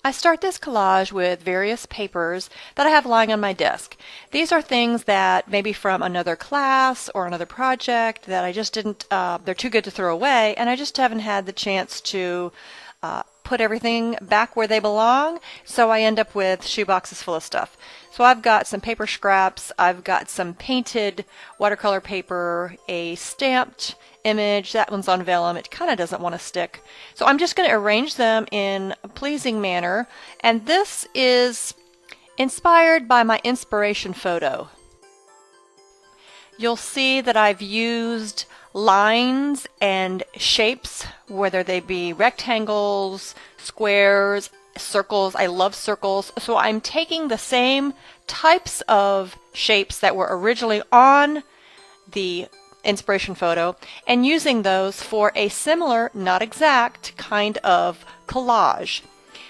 I start this collage with various papers that I have lying on my desk. These are things that maybe from another class or another project that I just didn't, they're too good to throw away, and I just haven't had the chance to put everything back where they belong, so I end up with shoeboxes full of stuff. So I've got some paper scraps, I've got some painted watercolor paper, a stamped image, that one's on vellum, it kind of doesn't want to stick. So I'm just going to arrange them in a pleasing manner, and this is inspired by my inspiration photo. You'll see that I've used lines and shapes, whether they be rectangles, squares, circles. I love circles. So I'm taking the same types of shapes that were originally on the inspiration photo and using those for a similar, not exact, kind of collage.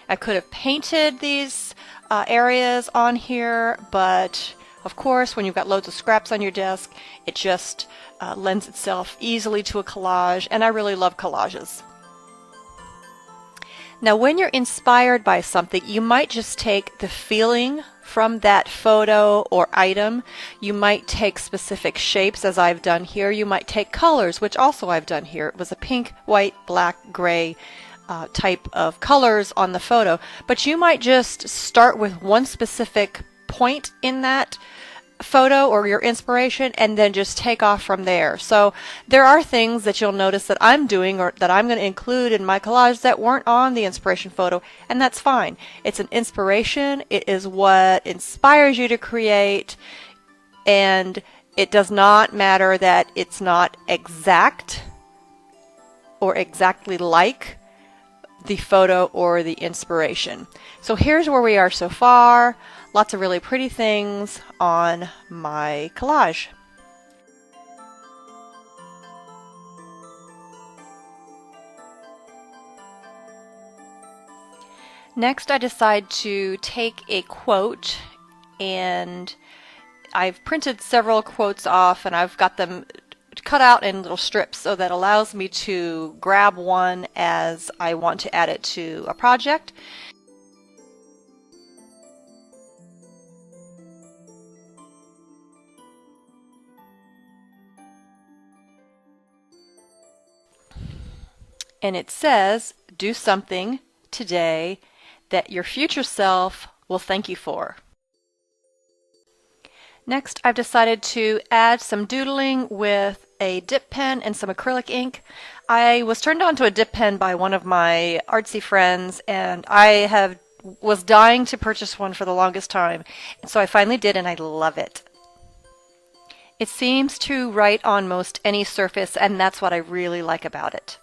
I could have painted these areas on here, but of course, when you've got loads of scraps on your desk, it just lends itself easily to a collage, and I really love collages. Now, when you're inspired by something, you might just take the feeling from that photo or item. You might take specific shapes, as I've done here. You might take colors, which also I've done here. It was a pink, white, black, gray type of colors on the photo. But you might just start with one specific point in that photo or your inspiration and then just take off from there. So there are things that you'll notice that I'm doing or that I'm going to include in my collage that weren't on the inspiration photo, and that's fine. It's an inspiration. It is what inspires you to create, and it does not matter that it's not exact or exactly like the photo or the inspiration. So here's where we are so far. Lots of really pretty things on my collage. Next, I decide to take a quote, and I've printed several quotes off and I've got them cut out in little strips, so that allows me to grab one as I want to add it to a project. And it says, do something today that your future self will thank you for. Next, I've decided to add some doodling with a dip pen and some acrylic ink. I was turned on to a dip pen by one of my artsy friends, and I was dying to purchase one for the longest time. And so I finally did, and I love it. It seems to write on most any surface, and that's what I really like about it.